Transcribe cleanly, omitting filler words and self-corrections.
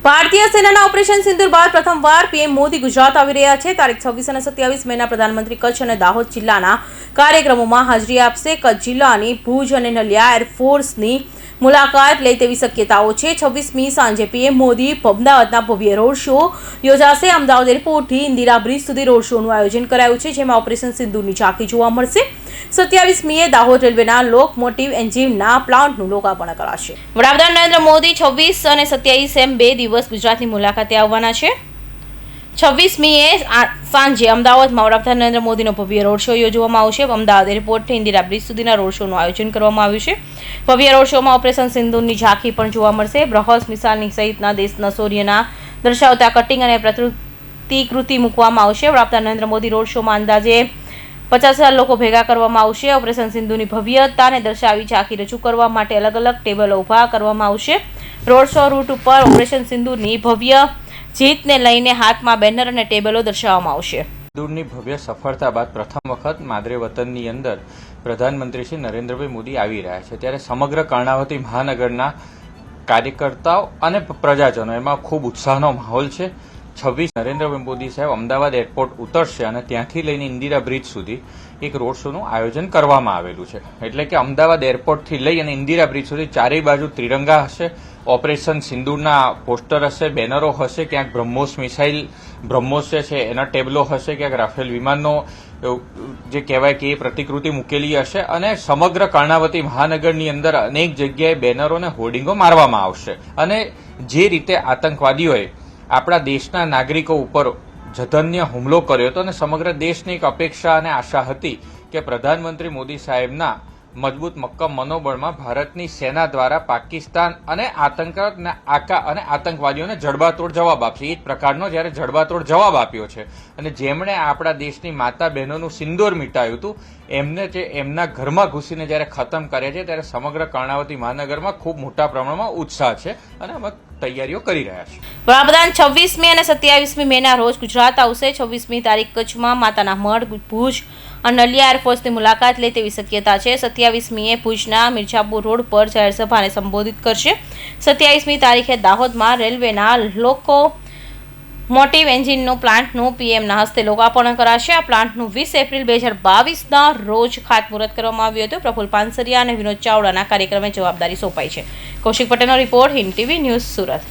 ભારતીય સેનાના ઓપરેશન સિંદૂર બાદ પ્રથમવાર પીએમ મોદી ગુજરાત આવી રહ્યા છે। તારીખ 26 અને 27 મેના પ્રધાનમંત્રી કચ્છ અને દાહોદ જિલ્લાના કાર્યક્રમોમાં હાજરી આપશે। કચ્છ જિલ્લાની ભુજ અને નલિયા એરફોર્સની મુલાકાત લે તેવી શક્યતાઓ છે। 26મી સાંજે પીએમ મોદી અમદાવાદના ભવ્ય રોડ શો યોજાશે। અમદાવાદ એરપોર્ટથી ઇન્દિરા બ્રિજ સુધી રોડ શોનું આયોજન કરાયું છે, જેમાં ઓપરેશન સિંદૂરની ઝાંખી જોવા મળશે। 27મીએ દાહોદ રેલવેના લોકમોટિવ એન્જિનના પ્લાન્ટનું લોકાર્પણ કરાશે। વડાપ્રધાન નરેન્દ્ર મોદી 26 અને 27 એમ 2 દિવસ ગુજરાતની મુલાકાતે આવવાના છે। 26મીએ સાંજે અમદાવાદમાં વડાપ્રધાન નરેન્દ્ર મોદીનો ભવ્ય રોડ શો યોજવામાં આવશે। અમદાવાદ એરપોર્ટથી ઇન્દિરા બ્રિજ સુધીના રોડ શોનું આયોજન કરવામાં આવ્યું છે। ભવ્ય રોડ શોમાં ઓપરેશન સિંદૂરની ઝાંખી પણ જોવા મળશે। બ્રહ્મોસ મિસાઇલની સહિતના દેશના શૌર્યના દર્શાવતા કટિંગ અને પ્રતિકૃતિ મૂકવામાં આવશે। વડાપ્રધાન નરેન્દ્ર મોદી રોડ શોમાં અંદાજે 50,000 લોકો ભેગા કરવામાં આવશે। ઓપરેશન સિંધુની ભવ્યતાને દર્શાવી ઝાંખી રજૂ કરવા માટે અલગ અલગ ટેબલો ઊભા કરવામાં આવશે। રોડ શો રૂટ ઉપર ઓપરેશન સિંધુની ભવ્ય જીતને લઈને હાથમાં બેનર અને ટેબલો દર્શાવવામાં આવશે। સિંદૂરની ભવ્ય સફળતા બાદ પ્રથમ વખત માદરે વતનની અંદર પ્રધાનમંત્રી શ્રી નરેન્દ્રભાઈ મોદી આવી રહ્યા છે, ત્યારે સમગ્ર કર્ણાવતી મહાનગરના કાર્યકર્તાઓ અને પ્રજાજનો એમાં ખૂબ ઉત્સાહનો માહોલ છે। 26 નરેન્દ્રભાઈ મોદી સાહેબ અમદાવાદ એરપોર્ટ ઉતરશે અને ત્યાંથી લઈને ઇન્દિરા બ્રિજ સુધી એક રોડ શોનું આયોજન કરવામાં આવેલું છે। એટલે કે અમદાવાદ એરપોર્ટથી લઈ અને ઇન્દિરા બ્રિજ સુધી ચારેય બાજુ ત્રિરંગા હશે, ઓપરેશન સિંદૂરના પોસ્ટર હશે, બેનરો હશે, ક્યાંક બ્રહ્મોસ છે એના ટેબલો હશે, ક્યાંક રાફેલ વિમાનનો જે કહેવાય કે એ પ્રતિકૃતિ મૂકેલી હશે અને સમગ્ર કર્ણાવતી મહાનગરની અંદર અનેક જગ્યાએ બેનરો અને હોર્ડિંગો મારવામાં આવશે। અને જે રીતે આતંકવાદીઓએ આપણા દેશના નાગરિકો ઉપર જધન્ય હુમલો કર્યો હતો અને સમગ્ર દેશની એક અપેક્ષા અને આશા હતી કે પ્રધાનમંત્રી મોદી સાહેબના મજબૂત મક્કમ મનોબળમાં ભારતની સેના દ્વારા પાકિસ્તાન અને આતંકવાદીઓને જડબાતોડ જવાબ આપશે। એ જ પ્રકારનો જ્યારે જડબાતોડ જવાબ આપ્યો છે અને જેમણે આપણા દેશની માતા બહેનોનું સિંદૂર મીટાયું હતું એમને જે એમના ઘરમાં ઘૂસીને જ્યારે ખતમ કરે છે, ત્યારે સમગ્ર કર્ણાવતી મહાનગરમાં ખૂબ મોટા પ્રમાણમાં ઉત્સાહ છે અને અમે તૈયારીઓ કરી રહ્યા છીએ। વડાપ્રધાન 26મી અને 27મી મેના રોજ ગુજરાત આવશે। 26મી તારીખ કચ્છમાં માતાના મઢ, ભુજ અને નલિયા એરફોર્સની મુલાકાત લે તેવી શક્યતા છે। 27મીએ ભુજના મિર્ઝાપુર રોડ પર જાહેર સભાને સંબોધિત કરશે। 27મી તારીખે દાહોદમાં રેલવેના લોકોમોટિવ એન્જિનનું પ્લાન્ટનું પીએમના હસ્તે લોકાર્પણ કરાશે। આ પ્લાન્ટનું 20 એપ્રિલ 2022ના રોજ ખાતમુહૂર્ત કરવામાં આવ્યું હતું। પ્રફુલ્લ પાનસરિયા અને વિનોદ ચાવડાના કાર્યક્રમે જવાબદારી સોંપાઈ છે। કૌશિક પટેલનો report, Hind TV news, Surat.